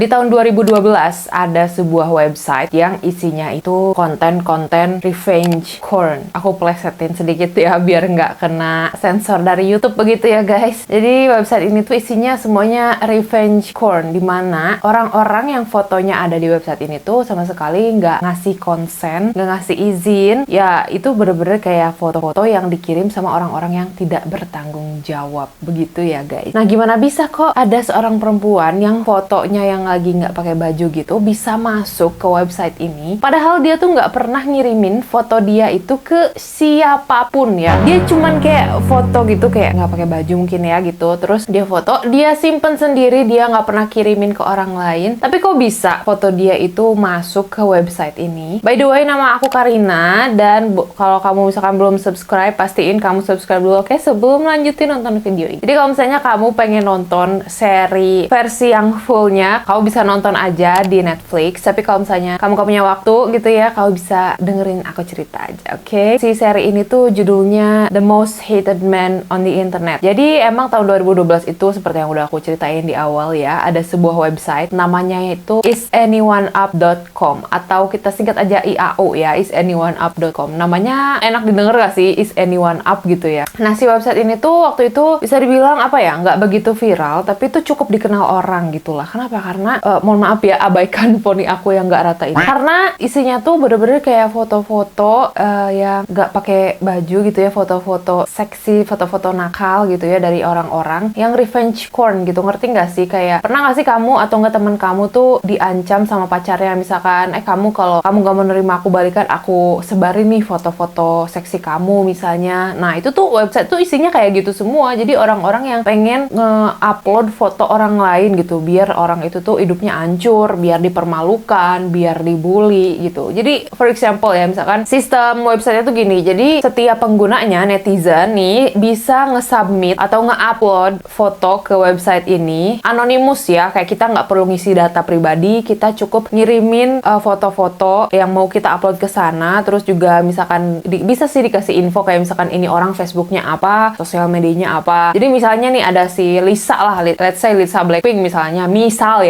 Di tahun 2012 ada sebuah website yang isinya itu konten-konten revenge porn. Aku plesetin sedikit ya biar nggak kena sensor dari YouTube begitu ya guys. Jadi website ini tuh isinya semuanya revenge porn, dimana orang-orang yang fotonya ada di website ini tuh sama sekali nggak ngasih konsen, nggak ngasih izin. Ya itu bener-bener kayak foto-foto yang dikirim sama orang-orang yang tidak bertanggung jawab begitu ya guys. Nah gimana bisa kok ada seorang perempuan yang fotonya yang lagi nggak pakai baju gitu bisa masuk ke website ini, padahal dia tuh nggak pernah ngirimin foto dia itu ke siapapun ya. Dia cuman kayak foto gitu kayak nggak pakai baju mungkin ya gitu, terus dia foto, dia simpen sendiri, dia nggak pernah kirimin ke orang lain. Tapi kok bisa foto dia itu masuk ke website ini? By the way, nama aku Karina, dan kalau kamu misalkan belum subscribe, pastiin kamu subscribe dulu, oke? Sebelum lanjutin nonton video ini. Jadi kalau misalnya kamu pengen nonton seri versi yang fullnya, kamu bisa nonton aja di Netflix. Tapi kalau misalnya kamu gak punya waktu gitu ya, kamu bisa dengerin aku cerita aja, oke? Si seri ini tuh judulnya The Most Hated Man on the Internet. Jadi emang tahun 2012 itu seperti yang udah aku ceritain di awal ya, ada sebuah website namanya itu isanyoneUp.com, atau kita singkat aja IAU ya, isanyoneUp.com. Namanya enak didengar gak sih, Is Anyone Up gitu ya. Nah si website ini tuh waktu itu bisa dibilang apa ya, nggak begitu viral, tapi itu cukup dikenal orang gitulah. Kenapa? Karena mohon maaf ya, abaikan poni aku yang nggak rata ini. Karena isinya tuh bener-bener kayak foto-foto yang nggak pakai baju gitu ya, foto-foto seksi, foto-foto nakal gitu ya dari orang-orang yang revenge porn gitu. Ngerti nggak sih? Kayak pernah nggak sih kamu atau nggak teman kamu tuh diancam sama pacarnya, misalkan kamu kalau kamu nggak menerima aku balikan, aku sebarin nih foto-foto seksi kamu misalnya. Nah itu tuh website tuh isinya kayak gitu semua. Jadi orang-orang yang pengen nge-upload foto orang lain gitu, biar orang itu tuh hidupnya hancur, biar dipermalukan, biar dibully gitu. Jadi for example ya, misalkan sistem website itu gini. Jadi setiap penggunanya, netizen nih, bisa nge-submit atau nge-upload foto ke website ini anonimus ya. Kayak kita nggak perlu ngisi data pribadi, kita cukup ngirimin foto-foto yang mau kita upload ke sana. Terus juga misalkan bisa sih dikasih info kayak misalkan ini orang Facebooknya apa, sosial medianya apa. Jadi misalnya nih ada si Lisa lah, let's say Lisa Blackpink misalnya, misal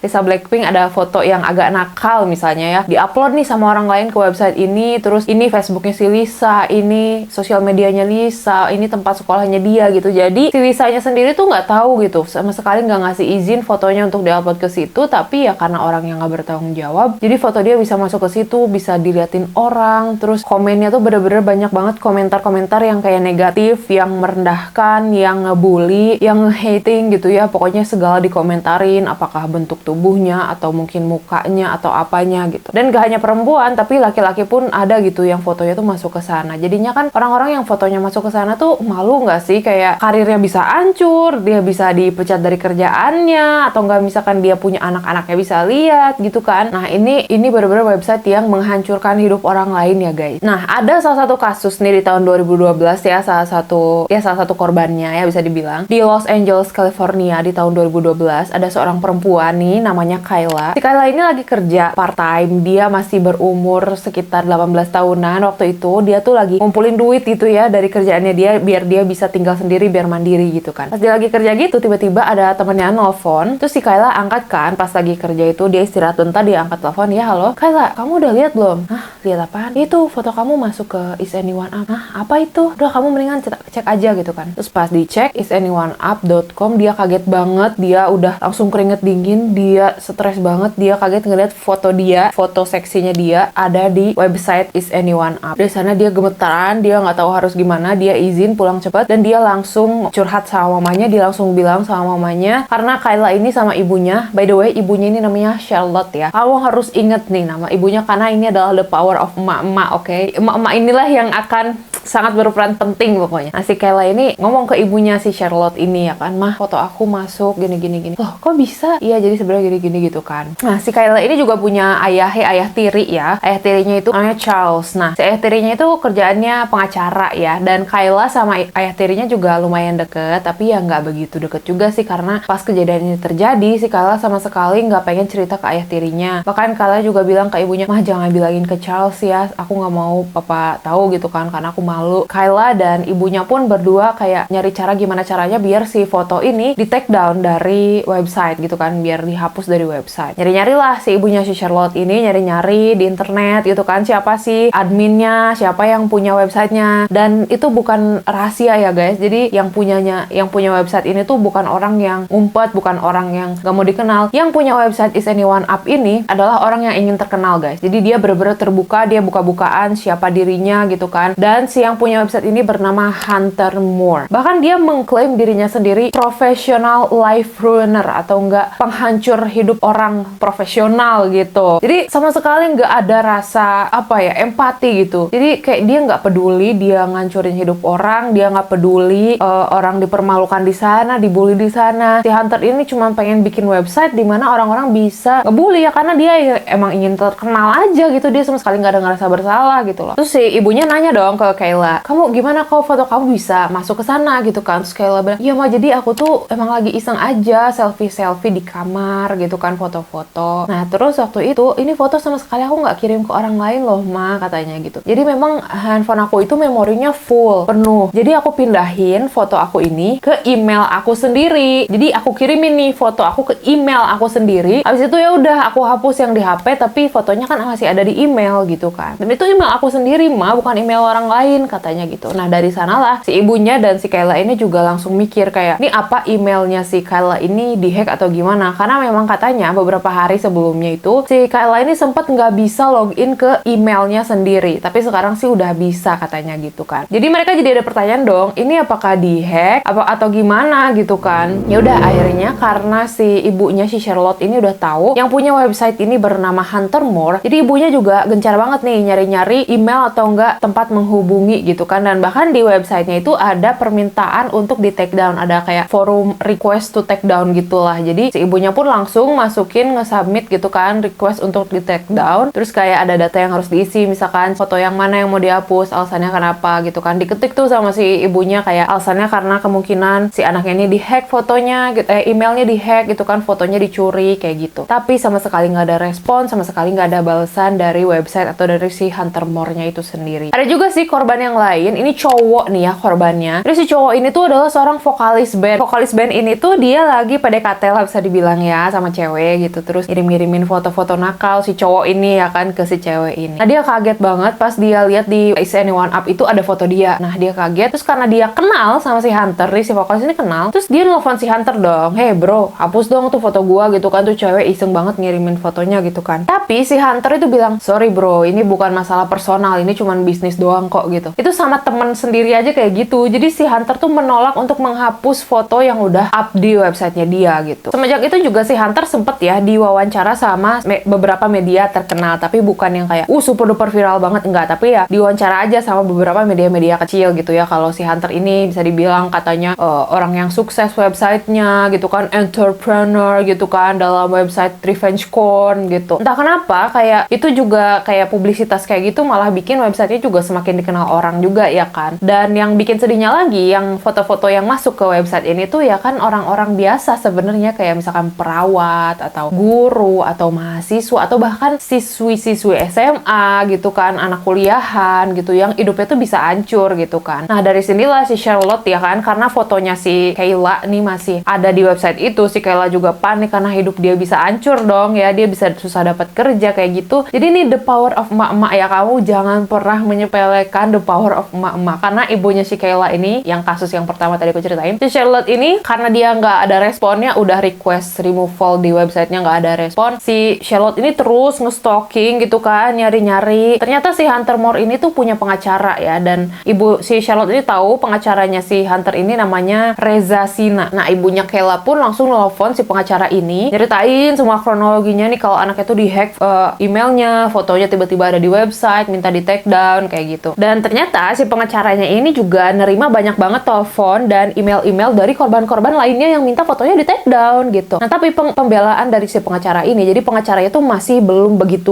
Lisa Blackpink ada foto yang agak nakal misalnya ya, diupload nih sama orang lain ke website ini, terus ini Facebooknya si Lisa, ini sosial medianya Lisa, ini tempat sekolahnya dia gitu. Jadi si Lisanya sendiri tuh nggak tahu gitu, sama sekali nggak ngasih izin fotonya untuk diupload ke situ, tapi ya karena orang yang nggak bertanggung jawab, jadi foto dia bisa masuk ke situ, bisa diliatin orang. Terus komennya tuh bener-bener banyak banget komentar-komentar yang kayak negatif, yang merendahkan, yang ngebully, yang hating gitu ya. Pokoknya segala dikomentarin, apakah bentuk tubuhnya atau mungkin mukanya atau apanya gitu. Dan gak hanya perempuan, tapi laki-laki pun ada gitu yang fotonya tuh masuk ke sana. Jadinya kan orang-orang yang fotonya masuk ke sana tuh malu nggak sih, kayak karirnya bisa hancur, dia bisa dipecat dari kerjaannya, atau nggak misalkan dia punya anak-anaknya bisa lihat gitu kan. Nah ini bener-bener website yang menghancurkan hidup orang lain ya guys. Nah ada salah satu kasus nih di tahun 2012 ya, salah satu korbannya ya bisa dibilang di Los Angeles, California di tahun 2012 ada seorang perempuan nih namanya Kayla. Si Kayla ini lagi kerja part time, dia masih berumur sekitar 18 tahunan waktu itu. Dia tuh lagi ngumpulin duit gitu ya dari kerjaannya dia, biar dia bisa tinggal sendiri, biar mandiri gitu kan. Pas dia lagi kerja gitu, tiba-tiba ada temennya nelfon, terus si Kayla angkat kan. Pas lagi kerja itu dia istirahat bentar, dia angkat telepon, ya halo Kayla, kamu udah lihat belum? Hah, lihat apaan? Itu foto kamu masuk ke Is Anyone Up. Hah, apa itu? Udah kamu mendingan cek aja gitu kan. Terus pas dicek isanyoneUp.com, dia kaget banget, dia udah langsung keringet dingin, dia stres banget, dia kaget ngeliat foto seksinya dia ada di website Is Anyone Up. Dari sana dia gemetaran, dia nggak tahu harus gimana, dia izin pulang cepat dan dia langsung curhat sama mamanya. Dia langsung bilang sama mamanya, karena Kayla ini sama ibunya, by the way ibunya ini namanya Charlotte ya. Kamu harus inget nih nama ibunya karena ini adalah the power of emak-emak, oke? Emak-emak inilah yang akan sangat berperan penting pokoknya. Nah si Kayla ini ngomong ke ibunya si Charlotte ini ya kan, mah foto aku masuk gini. Loh kok bisa? Iya jadi sebenarnya gini gitu kan. Nah si Kayla ini juga punya ayah tiri ya. Ayah tirinya itu namanya Charles. Nah si ayah tirinya itu kerjaannya pengacara ya. Dan Kayla sama ayah tirinya juga lumayan deket, tapi ya nggak begitu deket juga sih, karena pas kejadian ini terjadi si Kayla sama sekali nggak pengen cerita ke ayah tirinya. Bahkan Kayla juga bilang ke ibunya, mah jangan bilangin ke Charles ya, aku nggak mau papa tahu gitu kan, karena aku malu. Kayla dan ibunya pun berdua kayak nyari cara gimana caranya biar si foto ini di take down dari website gitu kan. kan, biar dihapus dari website. Nyari-nyari lah si ibunya si Charlotte ini, nyari-nyari di internet gitu kan, siapa sih adminnya, siapa yang punya websitenya. Dan itu bukan rahasia ya guys, jadi yang punya website ini tuh bukan orang yang ngumpet, bukan orang yang gak mau dikenal. Yang punya website Is Anyone Up ini adalah orang yang ingin terkenal guys, jadi dia bener-bener terbuka, dia buka-bukaan siapa dirinya gitu kan. Dan si yang punya website ini bernama Hunter Moore. Bahkan dia mengklaim dirinya sendiri professional life ruiner, atau enggak penghancur hidup orang profesional gitu. Jadi sama sekali nggak ada rasa empati gitu. Jadi kayak dia nggak peduli dia ngancurin hidup orang, dia nggak peduli orang dipermalukan di sana, dibully di sana. Si Hunter ini cuma pengen bikin website di mana orang-orang bisa ngebully ya, karena dia emang ingin terkenal aja gitu. Dia sama sekali nggak ada ngerasa bersalah gitu loh. Terus si ibunya nanya dong ke Kayla, kamu gimana kok foto kamu bisa masuk ke sana gitu kan? Terus Kayla bilang, iya mah, jadi aku tuh emang lagi iseng aja selfie di kamar gitu kan, foto-foto. Nah terus waktu itu ini foto sama sekali aku nggak kirim ke orang lain loh ma, katanya gitu. Jadi memang handphone aku itu memorinya full, penuh. Jadi aku pindahin foto aku ini ke email aku sendiri. Jadi aku kirimin nih foto aku ke email aku sendiri. Habis itu ya udah aku hapus yang di HP, tapi fotonya kan masih ada di email gitu kan. Dan itu email aku sendiri ma, bukan email orang lain, katanya gitu. Nah dari sanalah si ibunya dan si Kayla ini juga langsung mikir kayak, ini apa emailnya si Kayla ini dihack atau gimana? Karena memang katanya beberapa hari sebelumnya itu si Kayla ini sempat nggak bisa login ke emailnya sendiri, tapi sekarang sih udah bisa katanya gitu kan. Jadi mereka jadi ada pertanyaan dong, ini apakah dihack atau gimana gitu kan. Ya udah akhirnya karena si ibunya si Charlotte ini udah tahu yang punya website ini bernama Hunter Moore, jadi ibunya juga gencar banget nih nyari-nyari email atau enggak tempat menghubungi gitu kan. Dan bahkan di websitenya itu ada permintaan untuk di take down, ada kayak forum request to take down gitulah. Jadi si ibunya pun langsung masukin nge-submit gitu kan, request untuk di take down. Terus kayak ada data yang harus diisi, misalkan foto yang mana yang mau dihapus, alasannya kenapa gitu kan. Diketik tuh sama si ibunya kayak alasannya karena kemungkinan si anaknya ini dihack fotonya gitu, emailnya dihack gitu kan, fotonya dicuri kayak gitu. Tapi sama sekali nggak ada respon, sama sekali nggak ada balasan dari website atau dari si Hunter Moore-nya itu sendiri. Ada juga sih korban yang lain, ini cowok nih ya korbannya. Terus si cowok ini tuh adalah seorang vokalis band. Vokalis band ini tuh dia lagi PDKT lah bisa dibilang ya sama cewek gitu. Terus ngirim-ngirimin foto-foto nakal si cowok ini ya kan ke si cewek ini. Nah dia kaget banget pas dia lihat di Is Anyone Up itu ada foto dia. Nah dia kaget, terus karena dia kenal sama si Hunter, si vokalis ini kenal, terus dia nelfon si Hunter dong, hey bro, hapus dong tuh foto gua gitu kan, tuh cewek iseng banget ngirimin fotonya gitu kan. Tapi si Hunter itu bilang, sorry bro, ini bukan masalah personal, ini cuman bisnis doang kok gitu. Itu sama temen sendiri aja kayak gitu. Jadi si Hunter tuh menolak untuk menghapus foto yang udah up di websitenya dia gitu. Semenjak itu juga si Hunter sempet ya diwawancara sama beberapa media terkenal, tapi bukan yang kayak super duper viral banget, enggak, tapi ya diwawancara aja sama beberapa media-media kecil gitu ya. Kalau si Hunter ini bisa dibilang katanya orang yang sukses websitenya gitu kan, entrepreneur gitu kan dalam website Revenge Corn gitu. Entah kenapa kayak itu juga kayak publisitas kayak gitu malah bikin websitenya juga semakin dikenal orang juga ya kan. Dan yang bikin sedihnya lagi, yang foto-foto yang masuk ke website ini tuh ya kan orang-orang biasa sebenarnya, kayak misalkan perawat atau guru atau mahasiswa atau bahkan siswi-siswi SMA gitu kan, anak kuliahan gitu yang hidupnya tuh bisa hancur gitu kan. Nah dari sinilah si Charlotte ya kan, karena fotonya si Kayla nih masih ada di website itu, si Kayla juga panik karena hidup dia bisa hancur dong ya, dia bisa susah dapat kerja kayak gitu. Jadi ini the power of emak-emak ya, kamu jangan pernah menyepelekan the power of emak-emak. Karena ibunya si Kayla ini, yang kasus yang pertama tadi aku ceritain, si Charlotte ini karena dia nggak ada responnya, udah request removal di websitenya nggak ada respon, si Charlotte ini terus nge-stalking gitu kan, nyari-nyari. Ternyata si Hunter Moore ini tuh punya pengacara ya, dan ibu si Charlotte ini tahu pengacaranya si Hunter ini namanya Reza Sina. Nah ibunya Kayla pun langsung nelfon si pengacara ini, nyeritain semua kronologinya nih kalau anaknya tuh dihack emailnya, fotonya tiba-tiba ada di website, minta di take down kayak gitu. Dan ternyata si pengacaranya ini juga nerima banyak banget telepon dan email-email dari korban-korban lainnya yang minta fotonya di take down gitu. Nah tapi pembelaan dari si pengacara ini, jadi pengacaranya tuh masih belum begitu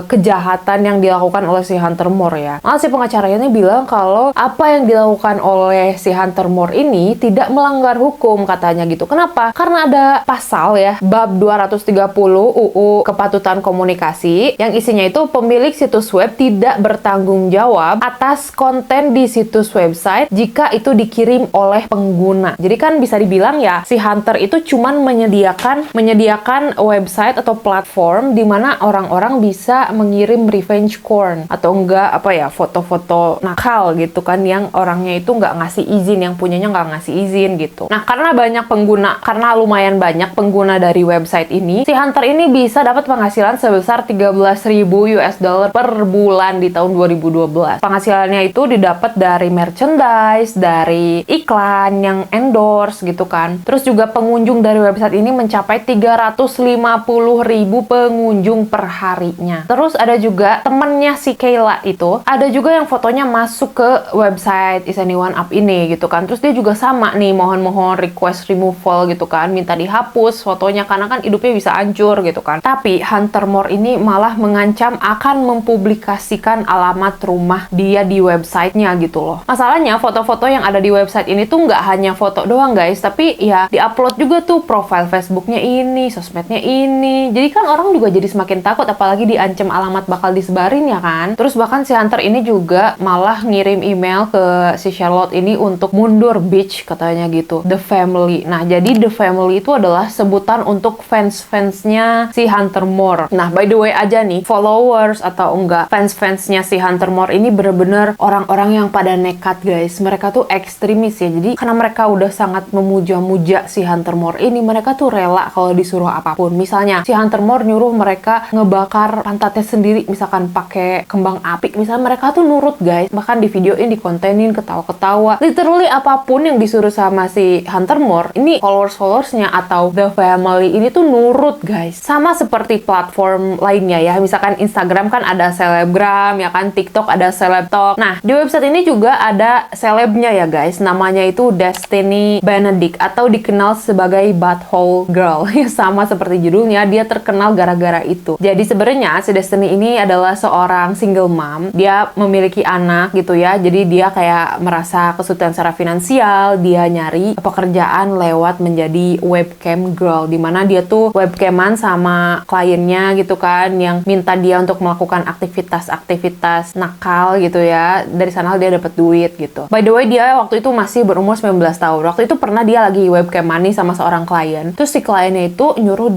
kejahatan yang dilakukan oleh si Hunter Moore ya. Malah si pengacaranya ini bilang kalau apa yang dilakukan oleh si Hunter Moore ini tidak melanggar hukum katanya gitu. Kenapa? Karena ada pasal ya, bab 230 UU Kepatutan Komunikasi yang isinya itu pemilik situs web tidak bertanggung jawab atas konten di situs website jika itu dikirim oleh pengguna. Jadi kan bisa dibilang ya si Hunter itu cuman menyediakan website atau platform di mana orang-orang bisa mengirim revenge porn atau enggak foto-foto nakal gitu kan, yang orangnya itu nggak ngasih izin, yang punyanya nggak ngasih izin gitu. Nah, karena lumayan banyak pengguna dari website ini, si Hunter ini bisa dapat penghasilan sebesar 13.000 US dollar per bulan di tahun 2012. Penghasilannya itu didapat dari merchandise, dari iklan yang endorse gitu kan. Terus juga pengunjung dari website ini mencapai 350.000 pengunjung per harinya. Terus ada juga temennya si Kayla itu, ada juga yang fotonya masuk ke website Is Anyone Up ini gitu kan. Terus dia juga sama nih, mohon request removal gitu kan, minta dihapus fotonya karena kan hidupnya bisa hancur gitu kan. Tapi Hunter Moore ini malah mengancam akan mempublikasikan alamat rumah dia di websitenya gitu loh. Masalahnya foto-foto yang ada di website ini tuh nggak hanya foto doang guys, tapi ya diupload juga tuh profile Facebooknya ini, sosmednya ini. Jadi kan orang juga jadi semakin takut, apalagi diancam alamat bakal disebarin ya kan. Terus bahkan si Hunter ini juga malah ngirim email ke si Charlotte ini untuk mundur bitch katanya gitu, The Family. Nah, jadi The Family itu adalah sebutan untuk fans-fansnya si Hunter Moore. Nah, by the way aja nih, followers atau enggak fans-fansnya si Hunter Moore ini bener-bener orang-orang yang pada nekat guys. Mereka tuh ekstremis ya. Jadi karena mereka udah sangat memuja-muja si Hunter Moore ini, mereka tuh rela kalau disuruh apapun. Misalnya si Hunter Moore nyuruh mereka ngebakar pantatnya sendiri, misalkan pakai kembang api, misalnya mereka tuh nurut guys. Bahkan di videoin, dikontenin, ketawa-ketawa. Literally apapun yang disuruh sama si Hunter Moore, ini followers-followersnya atau The Family ini tuh nurut guys. Sama seperti platform lainnya ya. Misalkan Instagram kan ada selebgram ya kan, TikTok ada selebtalk. Nah, di website ini juga ada selebnya ya guys. Namanya itu Destiny Benedict atau dikenal sebagai Butthole Girl. Sama seperti judulnya, dia terkenal gara-gara itu. Jadi sebenarnya si Destiny ini adalah seorang single mom. Dia memiliki anak gitu ya. Jadi dia kayak merasa kesulitan secara finansial. Dia nyari pekerjaan lewat menjadi webcam girl, dimana dia tuh webcaman sama kliennya gitu kan, yang minta dia untuk melakukan aktivitas-aktivitas nakal gitu ya. Dari sana dia dapat duit gitu. By the way, dia waktu itu masih berumur 19 tahun. Waktu itu pernah dia lagi webcam money sama seorang klien. Terus si kliennya itu nyuruh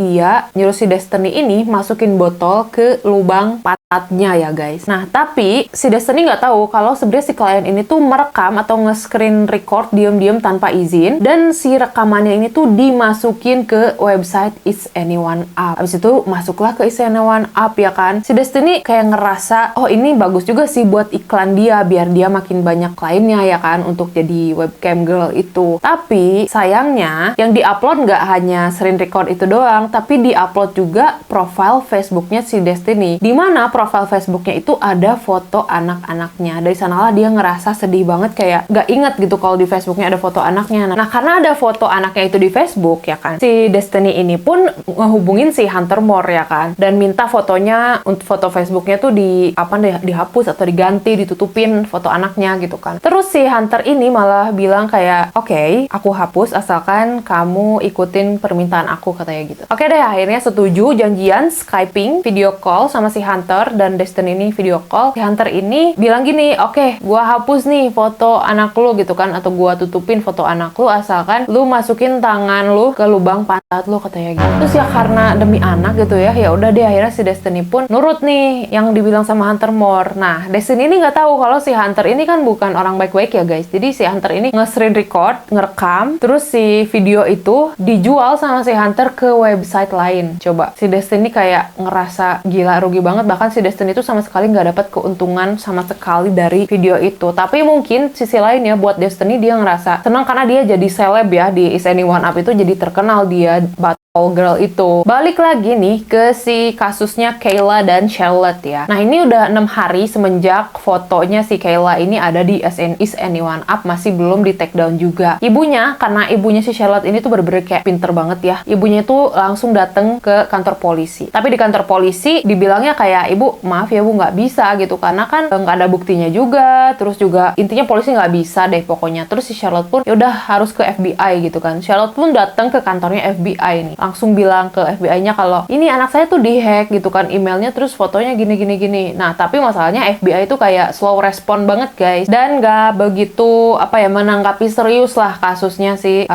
si Destiny ini masukin botol ke lubang pantatnya ya guys. Nah, tapi si Destiny nggak tahu kalau sebenarnya si klien ini tuh merekam atau nge-screen record diam-diam tanpa izin, dan si rekamannya ini tuh dimasukin ke website Is Anyone Up. Habis itu masuklah ke Is Anyone Up ya kan. Si Destiny kayak ngerasa, oh ini bagus juga sih buat iklan dia, biar dia makin banyak kliennya ya kan untuk jadi webcam girl itu. Tapi sayangnya yang diupload nggak hanya screen record itu doang, tapi diupload juga profile Facebooknya si Destiny, dimana profile Facebooknya itu ada foto anak-anaknya. Dari sanalah dia ngerasa sedih banget, kayak nggak inget gitu kalau di Facebooknya ada foto anaknya. Nah, karena ada foto anaknya itu di Facebook ya kan, si Destiny ini pun ngehubungin si Hunter Moore ya kan, dan minta fotonya, untuk foto Facebooknya tuh dihapus atau diganti, ditutupin foto anaknya gitu kan. Terus si Hunter ini malah bilang kayak, oke, aku hapus asalkan kamu ikutin permintaan aku, katanya gitu. Oke deh, akhirnya setuju, janjian Skyping, video call sama si Hunter, dan Destiny ini video call. Si Hunter ini bilang gini, oke, gua hapus nih foto anak lu gitu kan, atau gua tutupin foto anak lu asalkan lu masukin tangan lu ke lubang pantat lu, katanya gitu. Terus ya karena demi anak gitu ya udah deh, akhirnya si Destiny pun nurut nih yang dibilang sama Hunter Moore. Nah, Destiny ini nggak tahu kalau si Hunter ini kan bukan orang baik-baik ya guys. Jadi si Hunter ini nge-screen record, ngerekam, terus si video itu dijual sama si Hunter ke website lain. Coba, si Destiny kayak ngerasa gila, rugi banget. Bahkan si Destiny itu sama sekali nggak dapat keuntungan sama sekali dari video itu. Tapi mungkin sisi lainnya buat Destiny, dia ngerasa senang karena dia jadi seleb ya di Is Anyone Up itu, jadi terkenal dia Butthole Girl itu. Balik lagi nih ke si kasusnya Kayla dan Charlotte ya. Nah, ini udah 6 hari semenjak fotonya si Kayla ini ada di Is Anyone Up, masih belum di take down juga. Ibunya, karena ibunya si Charlotte ini tuh bener-bener kayak pinter banget ya. Ibunya tuh langsung dateng ke kantor polisi. Tapi di kantor polisi dibilangnya kayak, ibu maaf ya bu, nggak bisa gitu, karena kan nggak ada buktinya juga. Terus juga intinya polisi nggak bisa deh pokoknya. Terus si Charlotte pun yaudah harus ke FBI gitu kan. Charlotte pun datang ke kantornya FBI nih. langsung bilang ke FBI-nya kalau ini anak saya tuh dihack gitu kan, emailnya terus fotonya gini. Nah, tapi masalahnya FBI itu kayak slow respon banget guys, dan nggak begitu menanggapi serius lah kasusnya si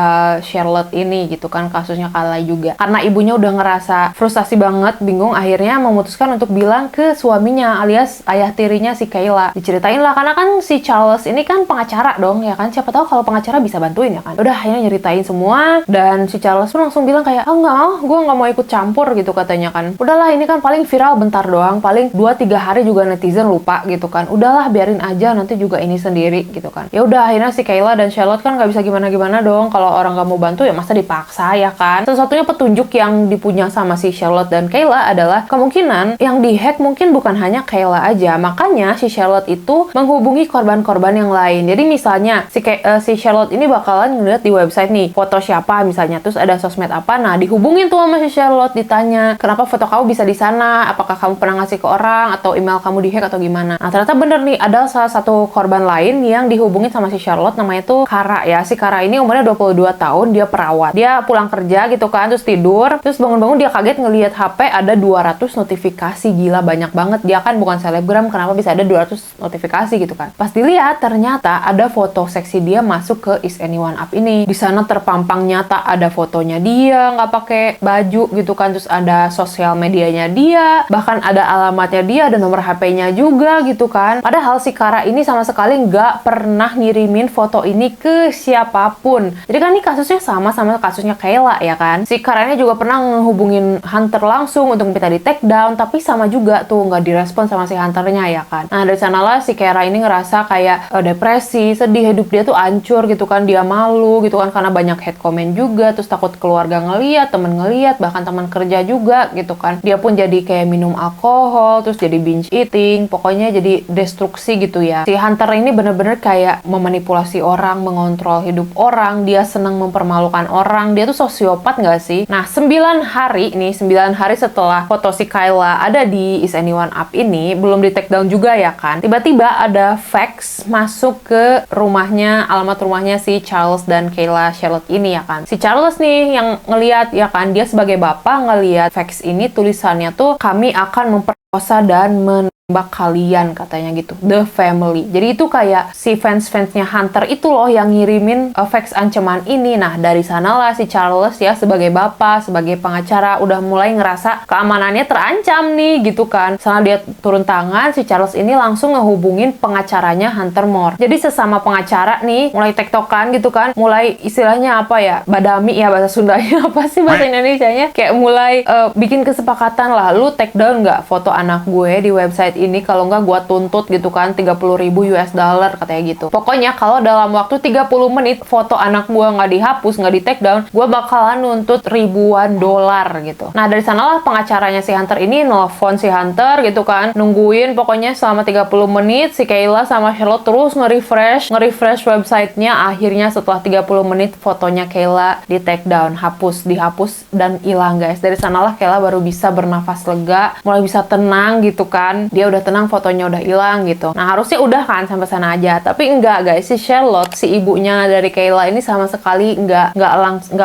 Charlotte ini gitu kan, kasusnya Kayla juga. Karena ibunya udah ngerasa frustasi banget, bingung, akhirnya memutuskan untuk bilang ke suaminya alias ayah tirinya si Kayla. Diceritain lah, karena kan si Charles ini kan pengacara dong ya kan, siapa tahu kalau pengacara bisa bantuin ya kan. Udah akhirnya nyeritain semua, dan si Charles pun langsung bilang kayak, nggak mau, gue nggak mau ikut campur gitu katanya kan. Udahlah, ini kan paling viral bentar doang, paling 2-3 hari juga netizen lupa gitu kan. Udahlah, biarin aja, nanti juga ini sendiri gitu kan. Ya udah, akhirnya si Kayla dan Charlotte kan nggak bisa gimana-gimana dong. Kalau orang nggak mau bantu ya masa dipaksa ya kan. Satu-satunya petunjuk yang dipunya sama si Charlotte dan Kayla adalah kemungkinan yang dihack mungkin bukan hanya Kayla aja. Makanya si Charlotte itu menghubungi korban-korban yang lain. Jadi misalnya si Charlotte ini bakalan ngeliat di website nih foto siapa misalnya, terus ada sosmed apa, nah dihubungin tuh sama si Charlotte, ditanya kenapa foto kamu bisa di sana, apakah kamu pernah ngasih ke orang atau email kamu dihack atau gimana. Nah ternyata bener nih, ada salah satu korban lain yang dihubungin sama si Charlotte, namanya tuh Kara ya. Si Kara ini umurnya 22 tahun, dia perawat. Dia pulang kerja gitu kan, terus tidur, terus bangun-bangun dia kaget ngelihat HP ada 200 notifikasi. Gila, banyak banget. Dia kan bukan selebgram, kenapa bisa ada 200 notifikasi gitu kan. Pas dilihat ternyata ada foto seksi dia masuk ke Is Anyone Up ini. Di sana terpampang nyata ada fotonya dia nggak pakai baju gitu kan, terus ada sosial medianya dia, bahkan ada alamatnya dia, ada nomor HP-nya juga gitu kan. Padahal si Kara ini sama sekali nggak pernah ngirimin foto ini ke siapapun. Jadi kan ini kasusnya sama kasusnya Kayla ya kan. Si Kara ini juga pernah ngehubungin Hunter langsung untuk minta di take down, tapi sama juga tuh nggak direspon sama si Hunternya ya kan. Nah dari sanalah si Kara ini ngerasa kayak depresi, sedih, hidup dia tuh hancur gitu kan. Dia malu gitu kan karena banyak hate comment juga, terus takut keluarga ngeliat, temen ngeliat, bahkan teman kerja juga gitu kan. Dia pun jadi kayak minum alkohol, terus jadi binge eating, pokoknya jadi destruksi gitu ya. Si Hunter ini bener-bener kayak memanipulasi orang, mengontrol hidup orang, dia senang mempermalukan orang, dia tuh sosiopat nggak sih? Nah 9 hari setelah foto si Kayla ada di Is Anyone Up ini, belum di take down juga ya kan, tiba-tiba ada fax masuk ke rumahnya, alamat rumahnya si Charles dan Kayla Charlotte ini ya kan. Si Charles nih yang ngeliat ya kan, dia sebagai bapak ngeliat fax ini, tulisannya tuh, kami akan memperkosa dan menembak kalian katanya gitu, the family. Jadi itu kayak si fans-fansnya Hunter itu loh yang ngirimin fax ancaman ini. Nah dari sanalah si Charles ya sebagai bapak, sebagai pengacara udah mulai ngerasa keamanannya terancam nih gitu kan. Setelah dia turun tangan, si Charles ini langsung ngehubungin pengacaranya Hunter Moore. Jadi sesama pengacara nih mulai tektokan gitu kan, mulai istilahnya badami ya bahasa Sundanya, apa sih bahasa Indonesianya, kayak mulai bikin kesepakatan lah, lu take down nggak foto anak gue di website ini, kalau nggak gue tuntut gitu kan, 30.000 US dollar katanya gitu. Pokoknya kalau dalam waktu 30 menit foto anak gue nggak dihapus, nggak di take down, gue bakalan nuntut ribuan dolar gitu. Nah dari sanalah pengacaranya si Hunter ini nelfon si Hunter gitu kan, nungguin pokoknya selama 30 menit si Kayla sama Charlotte terus nge-refresh websitenya. Akhirnya setelah 30 menit fotonya Kayla di take down, dihapus dan hilang guys. Dari sanalah Kayla baru bisa bernafas lega, mulai bisa tenang gitu kan. Dia udah tenang, fotonya udah hilang gitu. Nah harusnya udah kan sampai sana aja, tapi enggak guys. Si Charlotte, si ibunya dari Kayla ini sama sekali enggak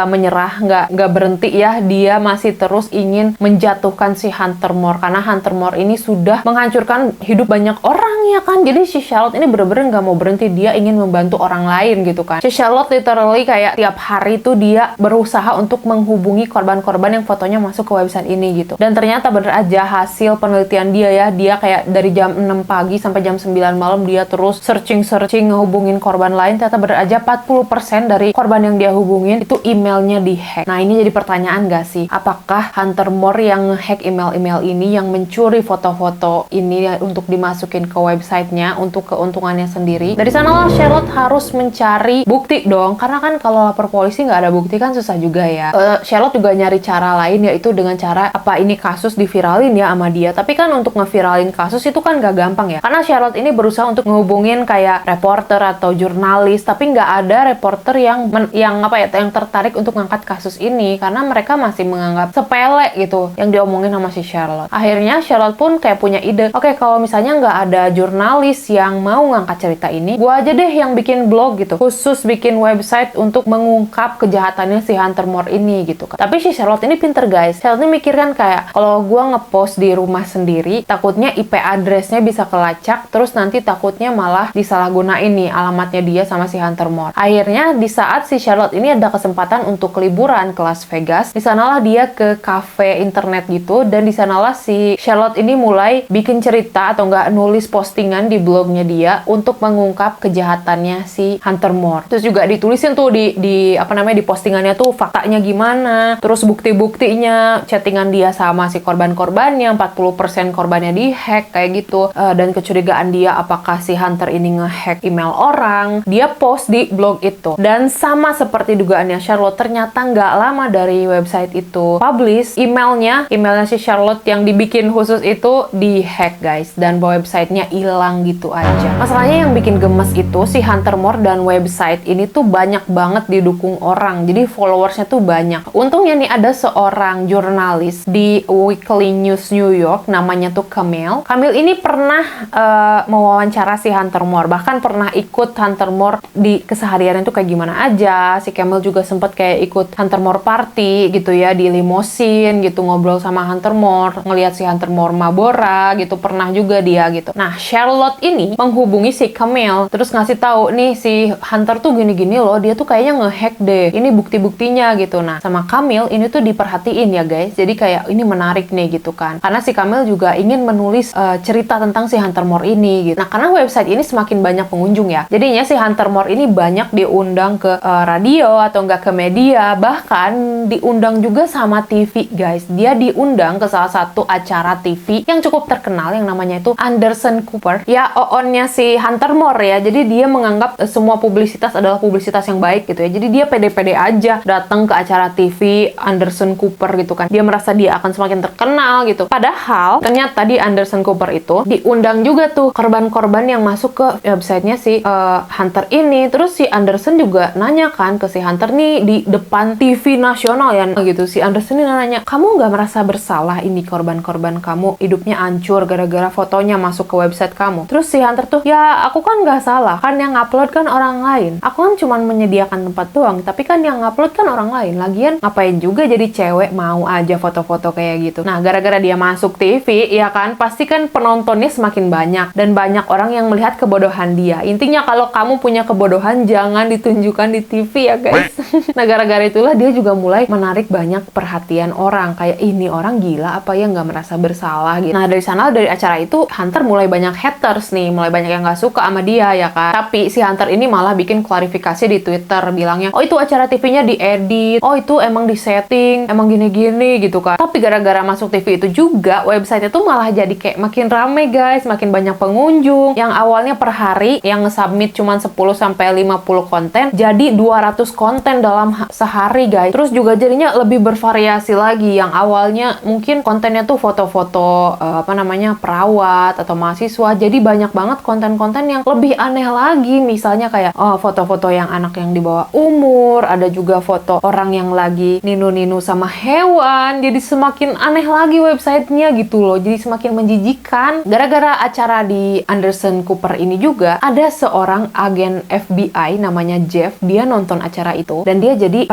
menyerah, enggak berhenti ya. Dia masih terus ingin menjatuhkan si Hunter Moore, karena Hunter Moore ini sudah menghancurkan hidup banyak orang ya kan. Jadi si Charlotte ini bener-bener nggak mau berhenti, dia ingin membantu orang lain gitu kan. Si Charlotte literally kayak tiap hari tuh dia berusaha untuk menghubungi korban-korban yang fotonya masuk ke website ini gitu. Dan ternyata bener aja hasil penelitian dia kayak dari jam 6 pagi sampai jam 9 malam dia terus searching ngehubungin korban lain. Ternyata bener aja 40% dari korban yang dia hubungin itu emailnya dihack. Nah ini jadi pertanyaan gak sih, apakah Hunter Moore yang hack email-email ini, yang mencuri foto-foto ini untuk dimasukin ke websitenya untuk keuntungannya sendiri? Dari sanalah Charlotte harus mencari bukti dong, karena kan kalau lapor polisi nggak ada bukti kan susah juga ya. Charlotte juga nyari cara lain, yaitu dengan cara ini kasus diviralin ya sama dia. Tapi kan untuk ngeviralin kasus itu kan gak gampang ya. Karena Charlotte ini berusaha untuk ngehubungin kayak reporter atau jurnalis, tapi nggak ada reporter yang tertarik untuk ngangkat kasus ini karena mereka masih menganggap sepele gitu yang diomongin sama si Charlotte. Akhirnya Charlotte pun kayak punya ide, oke, kalau misalnya nggak ada jurnalis yang mau ngangkat cerita ini, gua aja deh yang bikin blog gitu, khusus bikin website untuk mengungkap kejahatannya si Hunter Moore ini gitu kan. Tapi si Charlotte ini pinter guys. Charlotte ini mikir kan kayak, kalau gua ngepost di rumah sendiri, takutnya IP address-nya bisa kelacak, terus nanti takutnya malah disalahgunain nih alamatnya dia sama si Hunter Moore. Akhirnya di saat si Charlotte ini ada kesempatan untuk liburan ke Las Vegas, di sanalah dia ke cafe internet gitu, dan di sanalah si Charlotte ini mulai bikin cerita atau nggak nulis postingan di blognya dia untuk mengungkap kejahatannya si Hunter Moore. Terus juga ditulisin tuh di postingannya tuh faktanya gimana, terus bukti-buktinya, chattingan dia sama si korban-korbannya, 40% korbannya dihack kayak gitu, dan kecurigaan dia apakah si Hunter ini ngehack email orang. Dia post di blog itu, dan sama seperti dugaannya Charlotte, ternyata nggak lama dari website itu publish, emailnya si Charlotte yang dibikin khusus itu dihack guys, dan websitenya hilang gitu aja. Masalahnya yang bikin gemes itu si Hunter Moore dan website ini tuh banyak banget didukung orang, jadi followersnya tuh banyak. Untungnya nih ada seorang jurnalis di Weekly News New York, namanya tuh Camille ini pernah mewawancara si Hunter Moore, bahkan pernah ikut Hunter Moore di kesehariannya tuh kayak gimana aja. Si Camille juga sempet kayak ikut Hunter Moore party gitu ya, di limosin gitu, ngobrol sama Hunter Moore, ngelihat si Hunter Moore mabora gitu, pernah juga dia gitu. Nah, Charlotte ini menghubungi si Camille, terus ngasih tahu nih si Hunter tuh gini-gini loh, dia tuh kayaknya ngehack deh, ini bukti-buktinya gitu. Nah, sama Camille ini tuh diperhatiin ya guys, jadi kayak ini menarik nih gitu kan, karena si Camille juga ingin menulis cerita tentang si Hunter Moore ini gitu. Nah, karena website ini semakin banyak pengunjung ya, jadinya si Hunter Moore ini banyak diundang ke radio atau enggak ke media, bahkan diundang juga sama TV guys. Dia diundang ke salah satu acara TV yang cukup terkenal yang namanya itu Anderson Cooper ya, oonnya si Hunter Moore ya. Jadi dia menganggap semua publisitas adalah publisitas yang baik gitu ya, jadi dia pede-pede aja datang ke acara TV Anderson Cooper gitu kan. Dia merasa dia akan semakin terkenal gitu, padahal ternyata di Anderson Cooper itu diundang juga tuh korban-korban yang masuk ke websitenya si Hunter ini. Terus si Anderson juga nanya kan ke si Hunter nih di depan TV nasional ya gitu. Si Anderson ini nanya, kamu nggak merasa bersalah ini korban-korban kamu hidupnya hancur gara-gara fotonya masuk ke website kamu? Terus si Hunter tuh, ya aku kan nggak salah, kan yang upload kan orang lain, aku kan cuma menyediakan tempat doang, tapi kan yang upload kan orang lain, lagian ngapain juga jadi cewek mau aja foto-foto kayak gitu. Nah, gara-gara dia masuk TV ya kan, pasti kan penontonnya semakin banyak dan banyak orang yang melihat kebodohan dia. Intinya kalau kamu punya kebodohan jangan ditunjukkan di TV ya guys. Nah, gara-gara itulah dia juga mulai menarik banyak perhatian orang, kayak ini orang gila apa ya, nggak merasa bersalah gitu. Nah, dari acara itu Hunter mulai banyak haters nih, mulai banyak yang nggak suka sama dia ya kan. Tapi si Hunter ini malah bikin klarifikasi di Twitter, bilangnya, oh itu acara TV-nya diedit, oh itu emang disetting, emang gini-gini gitu kan. Tapi gara-gara masuk TV itu juga, website itu malah jadi kayak makin rame guys, makin banyak pengunjung. Yang awalnya per hari yang nge-submit cuma 10-50 konten, jadi 200 konten dalam sehari guys. Terus juga jadinya lebih bervariasi lagi. Yang awalnya mungkin kontennya tuh foto-foto perawat atau mahasiswa, jadi banyak banget konten-konten yang lebih aneh lagi. Misalnya kayak foto-foto yang anak yang di bawah umur, ada juga foto orang yang lagi ninu-ninu sama hewan. Jadi semakin aneh lagi websitenya gitu loh, jadi semakin menjijikan. Gara-gara acara di Anderson Cooper ini juga ada seorang agen FBI namanya Jeff, dia nonton acara itu dan dia jadi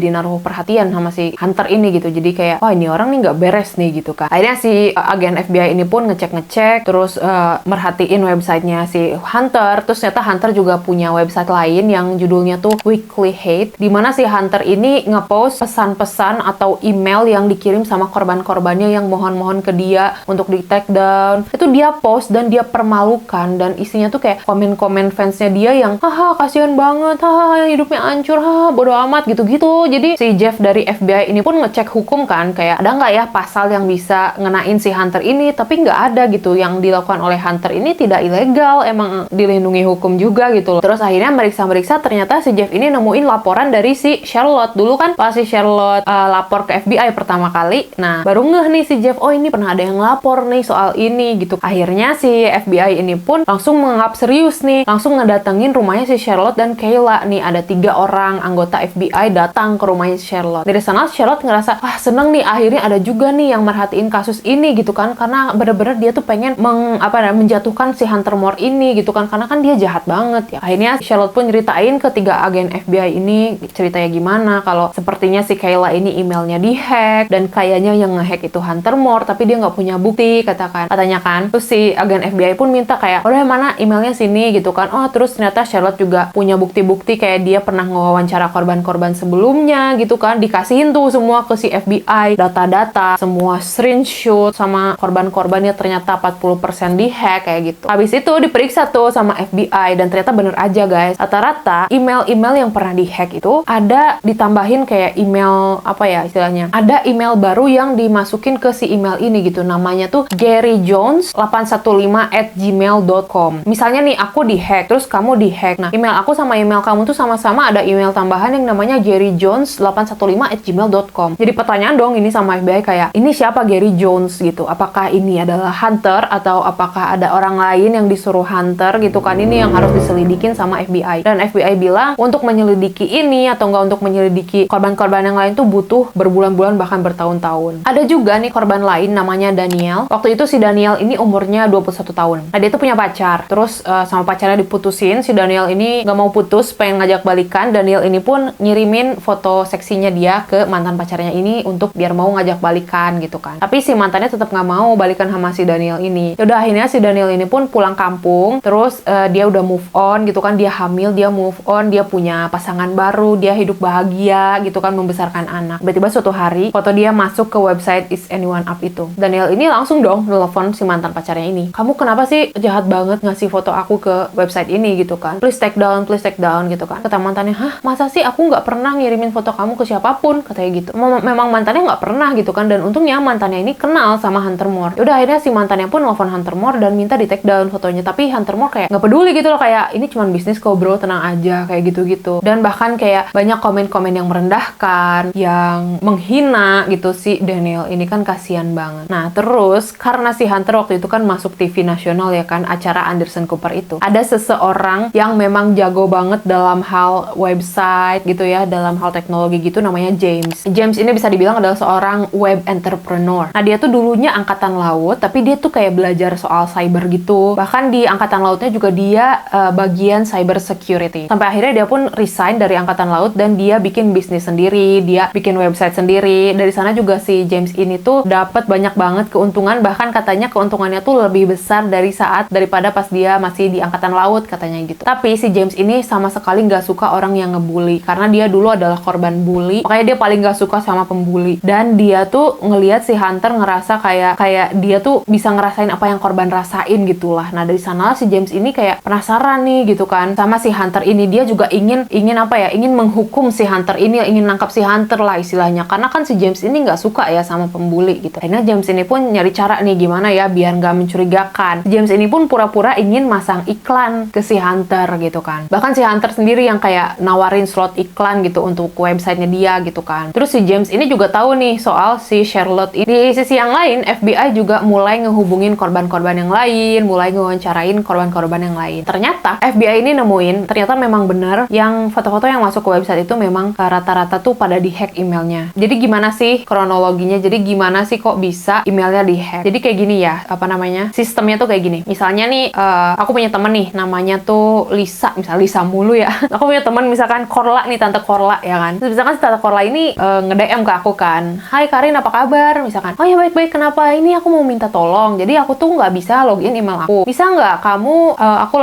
naruh perhatian sama si Hunter ini gitu. Jadi kayak, wah ini orang nih nggak beres nih gitu kan. Akhirnya si agen FBI ini pun ngecek terus merhatiin websitenya si Hunter. Terus ternyata Hunter juga punya website lain yang judulnya tuh Weekly Hate, dimana si Hunter ini ngepost pesan-pesan atau email yang dikirim sama korban-korbannya yang mohon-mohon ke dia untuk di take down. Itu dia post dan dia permalukan, dan isinya tuh kayak komen-komen fansnya dia yang haha kasihan banget, haha hidupnya hancur, haha bodo amat gitu-gitu. Jadi si Jeff dari FBI ini pun ngecek hukum kan, kayak ada nggak ya pasal yang bisa ngenain si Hunter ini, tapi nggak ada gitu. Yang dilakukan oleh Hunter ini tidak ilegal, emang dilindungi hukum juga gitu loh. Terus akhirnya meriksa-meriksa, ternyata si Jeff ini nemuin laporan dari si Charlotte. Dulu kan pas si Charlotte lapor ke FBI pertama kali, nah baru ngeh nih si Jeff, oh ini pernah ada yang lapor nih soal ini gitu. Akhirnya si FBI ini pun langsung menganggap serius nih, langsung ngedatengin rumahnya si Charlotte dan Kayla. Nih ada 3 orang anggota FBI datang ke rumahnya si Charlotte. Dari sana Charlotte ngerasa, wah seneng nih, akhirnya ada juga nih yang merhatiin kasus ini gitu kan, karena bener-bener dia tuh pengen menjatuhkan si Hunter Moore ini gitu kan, karena kan dia jahat banget ya. Akhirnya Charlotte pun nyeritain ke 3 agen FBI ini ceritanya gimana kalau sepertinya si Kayla ini emailnya dihack dan kayaknya yang ngehack itu Hunter Moore tapi dia nggak punya bukti katanya kan. Terus si agen FBI pun minta kayak, udah mana emailnya sini gitu kan. Oh terus ternyata Charlotte juga punya bukti-bukti kayak dia pernah ngewawancara korban-korban sebelumnya gitu kan, dikasihin tuh semua ke si FBI, data-data semua screenshot sama korban-korbannya ternyata 40% dihack kayak gitu. Habis itu diperiksa tuh sama FBI dan ternyata bener aja guys, rata-rata email-email yang pernah dihack itu ada ditambahin kayak email istilahnya, ada email baru yang dimasukin ke si email ini gitu, namanya tuh garyjones815@gmail.com. misalnya nih aku dihack terus kamu dihack, nah email aku sama email kamu tuh sama-sama ada email tambahan yang namanya garyjones815@gmail.com. jadi pertanyaan dong ini sama FBI kayak, ini siapa Gary Jones gitu, apakah ini adalah Hunter atau apakah ada orang lain yang disuruh Hunter gitu kan, ini yang harus diselidikin sama FBI. Dan FBI bilang untuk menyelidiki ini atau enggak untuk menyelidiki korban-korban yang lain tuh butuh berbulan-bulan bahkan bertahun-tahun. Ada juga nih korban lain namanya Daniel. Waktu itu si Daniel ini umurnya 21 tahun. Nah dia tuh punya pacar, terus sama pacarnya diputusin. Si Daniel ini nggak mau putus, pengen ngajak balikan. Daniel ini pun ngirimin foto seksinya dia ke mantan pacarnya ini untuk biar mau ngajak balikan gitu kan. Tapi si mantannya tetap nggak mau balikan sama si Daniel ini. Yaudah akhirnya si Daniel ini pun pulang kampung, terus dia udah move on gitu kan, dia hamil, dia move on, dia punya pasangan baru, dia hidup bahagia gitu kan, membesarkan anak. Tiba-tiba suatu hari foto dia masuk ke website Is Anyone Up itu. Daniel ini langsung dong telepon si mantan pacarnya ini, kamu kenapa sih jahat banget ngasih foto aku ke website ini gitu kan, please take down gitu kan. Kata mantannya, hah masa sih aku nggak pernah ngirimin foto kamu ke siapapun, katanya gitu. Memang mantannya nggak pernah gitu kan, dan untungnya mantannya ini kenal sama Hunter Moore. Yaudah akhirnya si mantannya pun nelfon Hunter Moore dan minta di take down fotonya, tapi Hunter Moore kayak nggak peduli gitu loh, kayak ini cuma bisnis kok bro, tenang aja kayak gitu-gitu. Dan bahkan kayak banyak komen-komen yang merendahkan, yang menghina gitu si Daniel ini kan, kasihan banget. Nah terus karena si Hunter waktu itu kan masuk TV nasional ya kan, acara Anderson Cooper itu, ada seseorang yang memang jago banget dalam hal website gitu ya, dalam hal teknologi gitu, namanya James. James ini bisa dibilang adalah seorang web entrepreneur. Nah dia tuh dulunya angkatan laut, tapi dia tuh kayak belajar soal cyber gitu. Bahkan di angkatan lautnya juga dia bagian cyber security. Sampai akhirnya dia pun resign dari angkatan laut dan dia bikin bisnis sendiri, dia bikin website sendiri. Dari sana juga si James ini tuh dapat banyak banget keuntungan, bahkan katanya keuntungannya tuh lebih besar daripada pas dia masih di angkatan laut katanya gitu. Tapi si James ini sama sekali nggak suka orang yang ngebully, karena dia dulu adalah korban bully. Makanya dia paling nggak suka sama pembuli. Dan dia tuh ngelihat si Hunter ngerasa kayak dia tuh bisa ngerasain apa yang korban rasain gitulah. Nah dari sana si James ini kayak penasaran nih gitu kan sama si Hunter ini. Dia juga ingin menghukum si Hunter ini, ingin nangkap si Hunter lah istilahnya, karena kan si James ini nggak suka ya sama pembuli gitu. Akhirnya James ini pun nyari cara nih gimana ya biar nggak mencurigakan. James ini pun pura-pura ingin masang iklan ke si Hunter gitu kan. Bahkan si Hunter sendiri yang kayak nawarin slot iklan gitu untuk websitenya dia gitu kan. Terus si James ini juga tahu nih soal si Charlotte ini. Di sisi yang lain, FBI juga mulai ngehubungin korban-korban yang lain, mulai ngewawancarain korban-korban yang lain. Ternyata FBI ini nemuin, ternyata memang bener yang foto-foto yang masuk ke website itu memang rata-rata tuh pada dihack emailnya. Jadi gimana sih kronologinya? Jadi gimana sih kok bisa emailnya dihack? Jadi kayak gini ya, sistemnya tuh kayak gini. Misalnya nih, aku punya temen nih, namanya tuh Lisa, misalnya Lisa mulu ya. Aku punya temen misalkan Korla nih, Tante Korla ya kan. Terus misalkan si Tante Korla ini nge-DM ke aku kan, hai Karin apa kabar? Misalkan, oh ya baik-baik, kenapa? Ini aku mau minta tolong. Jadi aku tuh nggak bisa login email aku. Bisa nggak kamu, aku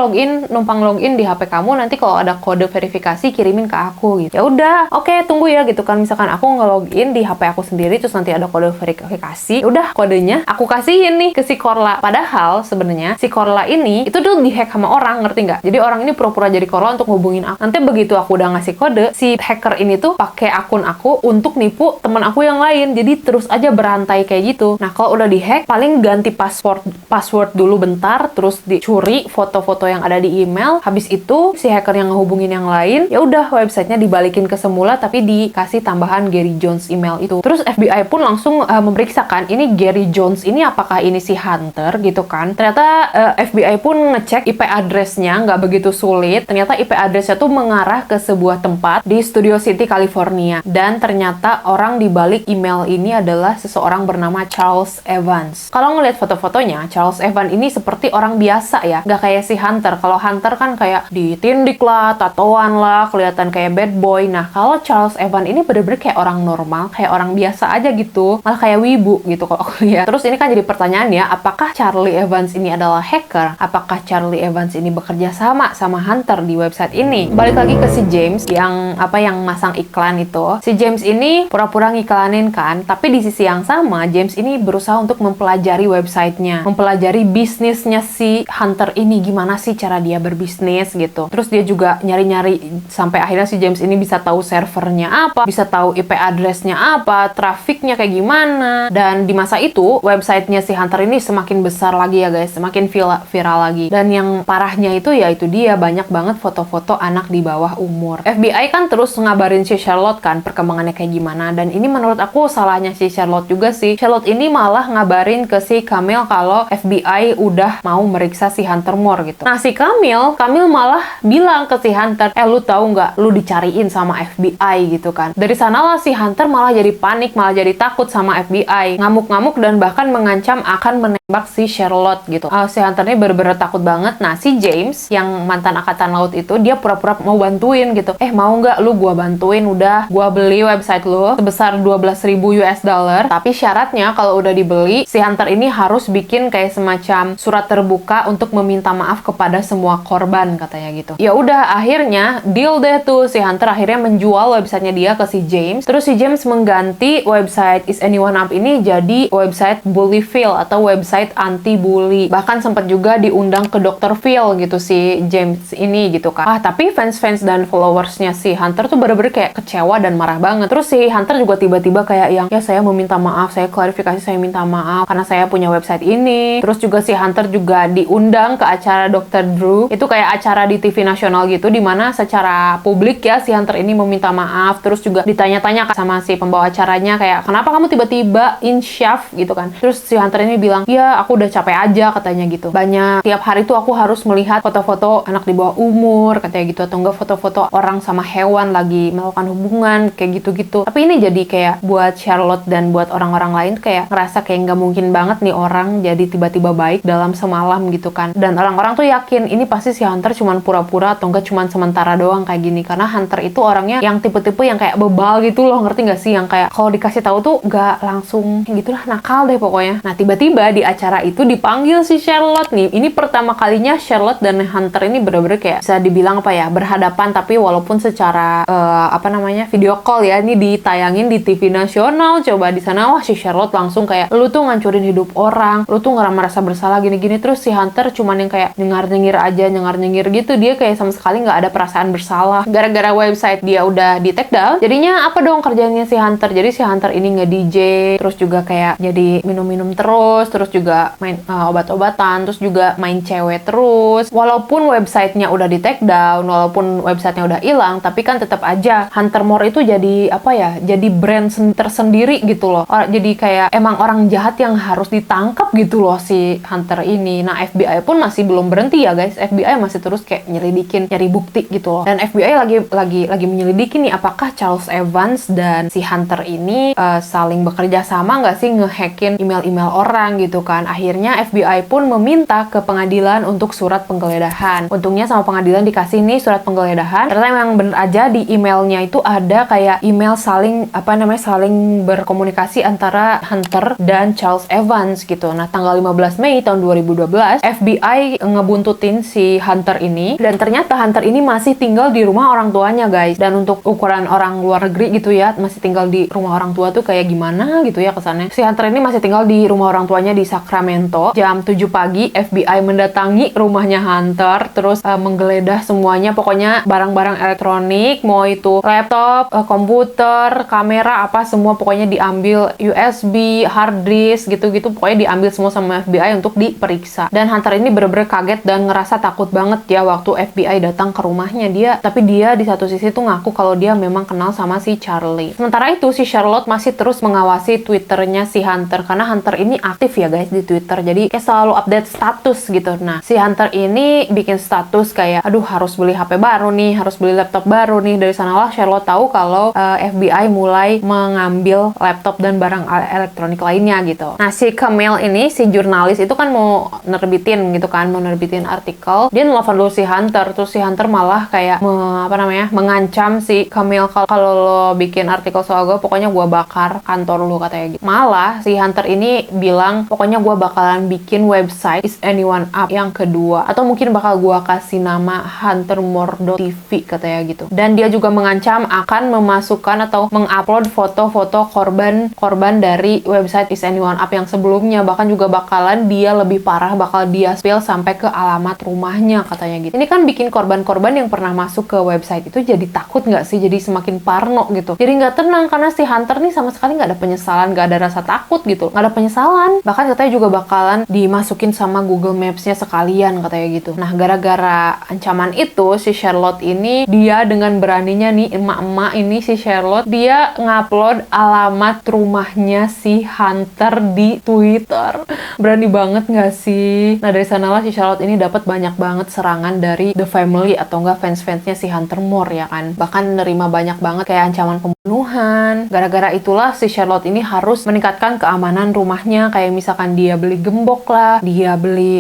numpang login di HP kamu, nanti kalau ada kode verifikasi kirimin ke aku gitu. Ya udah, oke, tunggu ya gitu kan. Misalkan aku nge-login di HP aku sendiri, terus nanti ada kode verifikasi. Udah kodenya aku kasihin nih ke si Korla. Padahal sebenarnya si Korla ini itu tuh dihack sama orang, ngerti nggak? Jadi orang ini pura-pura jadi Korla untuk hubungin aku. Nanti begitu aku udah ngasih kode, si hacker ini tuh pakai akun aku untuk nipu teman aku yang lain. Jadi terus aja berantai kayak gitu. Nah kalau udah dihack, paling ganti password dulu bentar, terus dicuri foto-foto yang ada di email. Habis itu si hacker yang ngehubungin yang lain, ya udah websitenya dibalikin ke semula, tapi dikasih tambahan Gary Jones email itu. Terus FBI pun langsung memeriksakan ini Jerry Jones ini apakah ini si Hunter gitu kan. Ternyata FBI pun ngecek IP address-nya, nggak begitu sulit. Ternyata IP address-nya tuh mengarah ke sebuah tempat di Studio City, California. Dan ternyata orang di balik email ini adalah seseorang bernama Charles Evans. Kalau ngeliat foto-fotonya, Charles Evans ini seperti orang biasa ya, nggak kayak si Hunter. Kalau Hunter kan kayak ditindik lah, tatoan lah, kelihatan kayak bad boy. Nah, kalau Charles Evans ini bener-bener kayak orang normal, kayak orang biasa aja gitu, malah kayak wibu gitu kalau aku lihat. Terus ini kan jadi pertanyaan ya, apakah Charlie Evans ini adalah hacker? Apakah Charlie Evans ini bekerja sama Hunter di website ini? Balik lagi ke si James yang masang iklan itu. Si James ini pura-pura ngiklanin kan, tapi di sisi yang sama James ini berusaha untuk mempelajari websitenya, mempelajari bisnisnya si Hunter ini, gimana sih cara dia berbisnis gitu. Terus dia juga nyari-nyari sampai akhirnya si James ini bisa tahu servernya apa, bisa tahu IP address-nya apa, trafiknya kayak gimana. Dan di masa itu websitenya si Hunter ini semakin besar lagi ya guys, semakin viral lagi. Dan yang parahnya itu ya itu dia, banyak banget foto-foto anak di bawah umur. FBI kan terus ngabarin si Charlotte kan perkembangannya kayak gimana, dan ini menurut aku salahnya si Charlotte juga sih. Charlotte ini malah ngabarin ke si Camille kalau FBI udah mau meriksa si Hunter Moore gitu. Nah, si Camille malah bilang ke si Hunter, lu tahu nggak, lu dicariin sama FBI gitu kan. Dari sanalah si Hunter malah jadi panik, malah jadi takut sama FBI, ngamuk-ngamuk dan bahkan mengancam akan menembak si Charlotte gitu. Si Hunter ini bener-bener takut banget. Nah, si James yang mantan angkatan laut itu, dia pura-pura mau bantuin gitu. Mau nggak lu gua bantuin, udah gua beli website lu sebesar 12.000 US dollar, tapi syaratnya kalau udah dibeli, si Hunter ini harus bikin kayak semacam surat terbuka untuk meminta maaf kepada semua korban, katanya gitu. Ya udah, akhirnya deal deh tuh, si Hunter akhirnya menjual websitenya dia ke si James. Terus si James mengganti website Is Anyone Up ini jadi website Bully Phil atau website anti-bully. Bahkan sempat juga diundang ke Dr. Phil gitu si James ini gitu kan. Tapi fans-fans dan followersnya si Hunter tuh bener-bener kayak kecewa dan marah banget. Terus si Hunter juga tiba-tiba kayak yang, ya saya meminta maaf, saya klarifikasi, saya minta maaf karena saya punya website ini. Terus juga si Hunter juga diundang ke acara Dr. Drew. Itu kayak acara di TV nasional gitu, dimana secara publik ya si Hunter ini meminta maaf. Terus juga ditanya-tanya sama si pembawa acaranya kayak, kenapa kamu tiba-tiba insyaf gitu kan. Terus si Hunter ini bilang, ya aku udah capek aja katanya gitu. Banyak, tiap hari tuh aku harus melihat foto-foto anak di bawah umur katanya gitu, atau enggak foto-foto orang sama hewan lagi melakukan hubungan kayak gitu-gitu. Tapi ini jadi kayak buat Charlotte dan buat orang-orang lain kayak ngerasa kayak nggak mungkin banget nih orang jadi tiba-tiba baik dalam semalam gitu kan. Dan orang-orang tuh yakin ini pasti si Hunter cuman pura-pura atau enggak cuman sementara doang kayak gini, karena Hunter itu orangnya yang tipe-tipe yang kayak bebal gitu loh, ngerti nggak sih, yang kayak kalau dikasih tahu tuh nggak langsung gitulah, nakal deh pokoknya. Nah, tiba-tiba di acara itu dipanggil si Charlotte nih. Ini pertama kalinya Charlotte dan Hunter ini bener-bener kayak bisa dibilang berhadapan, tapi walaupun secara video call ya. Ini ditayangin di TV nasional. Coba di sana, wah si Charlotte langsung kayak, lu tuh ngancurin hidup orang, lu tuh merasa bersalah gini-gini. Terus si Hunter cuman yang kayak nyengar-nyengir gitu. Dia kayak sama sekali nggak ada perasaan bersalah. Gara-gara website dia udah di take down, jadinya apa dong kerjanya si Hunter? Jadi si Hunter ini nge-DJ, terus juga kayak jadi minum-minum terus juga main obat-obatan, terus juga main cewek terus. Walaupun websitenya udah di take down, walaupun websitenya udah hilang, tapi kan tetap aja Hunter Moore itu jadi jadi brand tersendiri gitu loh. Jadi kayak emang orang jahat yang harus ditangkap gitu loh si Hunter ini. Nah, FBI pun masih belum berhenti ya guys. FBI masih terus kayak nyelidikin, nyari bukti gitu loh. Dan FBI lagi menyelidiki nih, apakah Charles Evans dan si Hunter ini saling bekerja sama nggak sih ngehackin email-email orang gitu kan. Akhirnya FBI pun meminta ke pengadilan untuk surat penggeledahan. Untungnya sama pengadilan dikasih nih surat penggeledahan. Ternyata memang bener aja di emailnya itu ada kayak email saling berkomunikasi antara Hunter dan Charles Evans gitu. Nah, tanggal 15 Mei tahun 2012 FBI ngebuntutin si Hunter ini, dan ternyata Hunter ini masih tinggal di rumah orang tuanya guys. Dan untuk ukuran orang luar negeri gitu ya, masih tinggal di rumah orang tua tuh kayak gimana gitu ya kesannya. Si Hunter ini masih tinggal di rumah orang tuanya di Sacramento. Jam 7 pagi FBI mendatangi rumahnya Hunter, terus menggeledah semuanya, pokoknya barang-barang elektronik, mau itu laptop, komputer, kamera, apa semua pokoknya diambil, USB, hard disk gitu-gitu, pokoknya diambil semua sama FBI untuk diperiksa. Dan Hunter ini bener-bener kaget dan ngerasa takut banget ya waktu FBI datang ke rumahnya dia. Tapi dia di satu sisi tuh ngaku kalau dia memang kenal sama si Charlie. Sementara itu si Charlotte masih terus mengawasi Twitternya si Hunter Hunter, karena Hunter ini aktif ya guys di Twitter, jadi kayak selalu update status gitu. Nah, si Hunter ini bikin status kayak, aduh harus beli HP baru nih, harus beli laptop baru nih. Dari sanalah Charlotte tahu kalau FBI mulai mengambil laptop dan barang elektronik lainnya gitu. Nah, si Camille ini, si jurnalis itu kan mau nerbitin gitu kan, mau nerbitin artikel. Dia nelfon dulu si Hunter, terus si Hunter malah kayak mengancam si Camille, kalau lo bikin artikel soal gue, pokoknya gue bakar kantor lo, katanya gitu. Malah si Hunter ini bilang, pokoknya gue bakalan bikin website Is Anyone Up yang kedua, atau mungkin bakal gue kasih nama huntermore.tv, katanya gitu. Dan dia juga mengancam akan memasukkan atau mengupload foto-foto korban dari website Is Anyone Up yang sebelumnya. Bahkan juga bakalan dia lebih parah, bakal dia spill sampai ke alamat rumahnya, katanya gitu. Ini kan bikin korban-korban yang pernah masuk ke website itu jadi takut nggak sih? Jadi semakin parno gitu. Jadi nggak tenang, karena si Hunter nih sama sekali nggak ada penyesalan, nggak ada rasa takut gitu. Nggak ada penyesalan. Bahkan katanya juga bakalan dimasukin sama Google Maps-nya sekalian, katanya gitu. Nah, gara-gara ancaman itu, si Charlotte ini, dia dengan beraninya nih, emak-emak ini, si Charlotte, dia ngupload alamat rumahnya si Hunter di Twitter. Berani banget nggak sih? Nah, dari sanalah si Charlotte ini dapat banyak banget serangan dari the family atau enggak fans-fansnya si Hunter Moore ya kan. Bahkan nerima banyak banget kayak ancaman pembunuhan. Gara-gara itulah si Charlotte ini harus meningkatkan keamanan rumahnya, kayak misalkan dia beli gembok lah,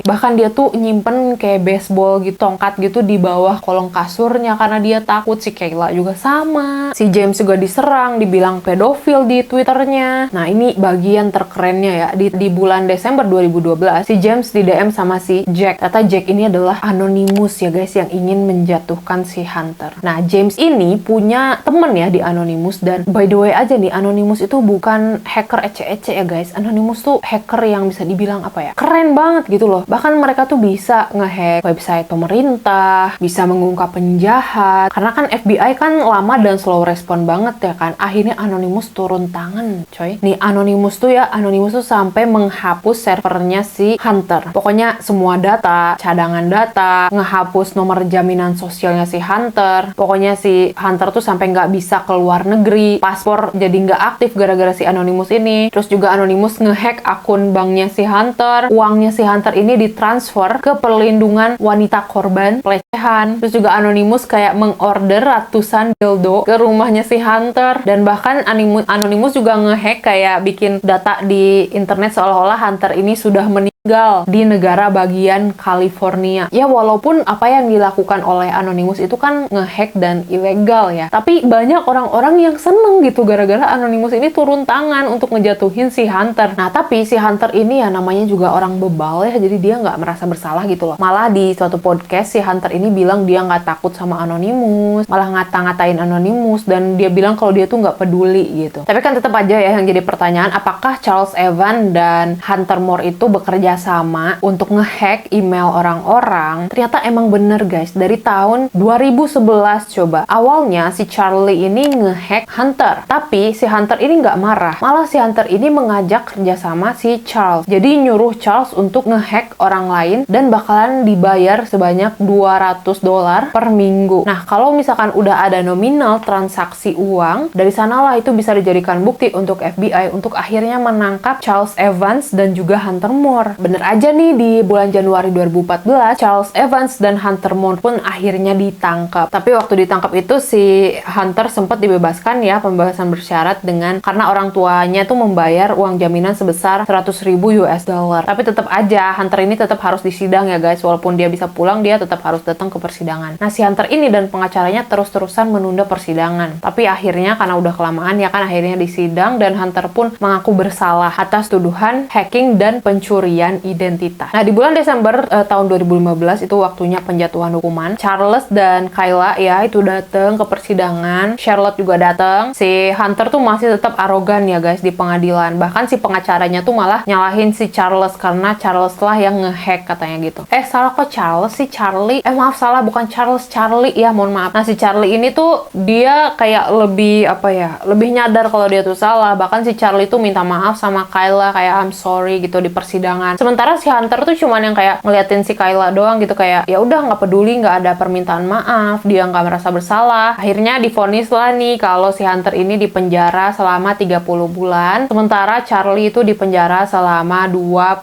bahkan dia tuh nyimpen kayak baseball gitu, tongkat gitu di bawah kolong kasurnya karena dia takut. Si Kayla juga sama. Si James juga diserang, dibilang pedofil di Twitternya. Nah, ini bagian terkerennya ya. Di bulan Desember 2012, si James di DM sama si Jack. Kata Jack ini adalah Anonymous ya guys, yang ingin menjatuhkan si Hunter. Nah, James ini punya temen ya di Anonymous, dan by the way aja nih, Anonymous itu bukan hacker ece-ece ya guys. Anonymous tuh hacker yang bisa dibilang apa ya, keren banget gitu loh. Bahkan mereka tuh bisa ngehack website pemerintah, bisa mengungkap penjahat. Karena kan FBI kan lama dan slow respon banget ya kan. Akhirnya Anonymous turun tangan coy. Nih Anonymous tuh sampai menghapus servernya si Hunter. Pokoknya semua data, cadangan data, ngehapus nomor jaminan sosialnya si Hunter. Pokoknya si Hunter tuh sampai nggak bisa ke luar negeri, paspor jadi nggak aktif gara-gara si Anonymous ini. Terus juga Anonymous ngehack akun banknya si Hunter. Uangnya si Hunter ini ditransfer ke perlindungan wanita korban pelecehan. Terus juga Anonymous kayak mengorder ratusan dildo ke rumahnya si Hunter. Dan bahkan Anonymous juga ngehack kayak bikin data di internet seolah-olah Hunter ini sudah meninggal di negara bagian California. Ya walaupun apa yang dilakukan oleh Anonymous itu kan ngehack dan ilegal ya, tapi banyak orang-orang yang seneng gitu gara-gara Anonymous ini turun tangan untuk ngejatuhin si Hunter. Nah, tapi si Hunter ini ya namanya juga orang bebal ya, jadi dia nggak merasa bersalah gitu loh. Malah di suatu podcast si Hunter ini bilang dia nggak takut sama Anonymous, malah ngata-ngatain Anonymous, dan dia bilang kalau dia tuh nggak peduli gitu. Tapi kan tetap aja ya yang jadi pertanyaan, apakah Charles Evans dan Hunter Moore itu bekerja sama untuk ngehack email orang-orang? Ternyata emang bener guys, dari tahun 2011 coba. Awalnya si Charlie ini ngehack Hunter, tapi si Hunter ini nggak marah. Malah si Hunter ini mengajak kerjasama si Charles. Jadi nyuruh Charles untuk ngehack orang lain dan bakalan dibayar sebanyak $200 per minggu. Nah, kalau misalkan udah ada nominal transaksi uang, dari sanalah itu bisa dijadikan bukti untuk FBI untuk akhirnya menangkap Charles Evans dan juga Hunter Moore. Bener aja nih, di bulan Januari 2014, Charles Evans dan Hunter Moore pun akhirnya ditangkap. Tapi waktu ditangkap itu si Hunter sempat dibebaskan ya, pembebasan bersyarat karena orang tuanya tuh membayar uang jaminan sebesar $100,000. Tapi tetap aja Hunter ini tetap harus disidang ya guys. Walaupun dia bisa pulang, dia tetap harus datang ke persidangan. Nah, si Hunter ini dan pengacaranya terus-terusan menunda persidangan. Tapi akhirnya karena udah kelamaan ya kan, akhirnya disidang dan Hunter pun mengaku bersalah atas tuduhan hacking dan pencurian identitas. Nah, di bulan Desember tahun 2015 itu waktunya penjatuhan hukuman. Charles dan Kayla ya itu datang ke persidangan. Charlotte juga datang. Si Hunter tuh masih tetap arogan ya guys di pengadilan. Bahkan si pengacaranya tuh malah nyalahin si Charles karena Charles lah yang ngehack katanya gitu. Salah kok Charles, si Charlie. Maaf salah, bukan Charles, Charlie ya, mohon maaf. Nah, si Charlie ini tuh dia kayak lebih nyadar kalau dia tuh salah. Bahkan si Charlie tuh minta maaf sama Kayla kayak I'm sorry gitu di persidangan. Sementara si Hunter tuh cuman yang kayak ngeliatin si Kayla doang gitu, kayak ya udah nggak peduli, nggak ada permintaan maaf, dia nggak merasa bersalah. Akhirnya divonis lah nih kalau si Hunter ini dipenjara selama 30 bulan. Sementara sementara Charlie itu dipenjara selama 25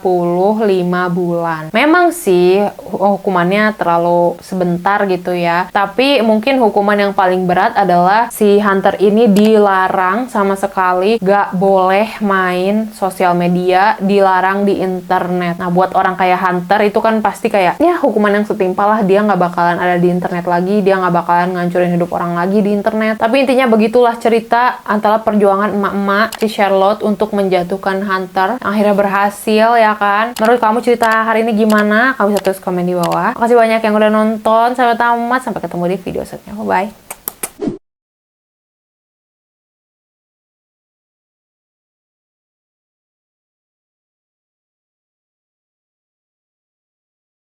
bulan. Memang sih hukumannya terlalu sebentar gitu ya, tapi mungkin hukuman yang paling berat adalah si Hunter ini dilarang sama sekali gak boleh main sosial media, dilarang di internet. Nah, buat orang kayak Hunter itu kan pasti kayak ya hukuman yang setimpal lah, dia nggak bakalan ada di internet lagi, dia nggak bakalan ngancurin hidup orang lagi di internet. Tapi intinya begitulah cerita antara perjuangan emak-emak si Charlotte untuk menjatuhkan Hunter. Akhirnya berhasil ya kan. Menurut kamu cerita hari ini gimana? Kamu bisa tulis komen di bawah. Makasih banyak yang udah nonton sampai tamat. Sampai ketemu di video selanjutnya. Bye.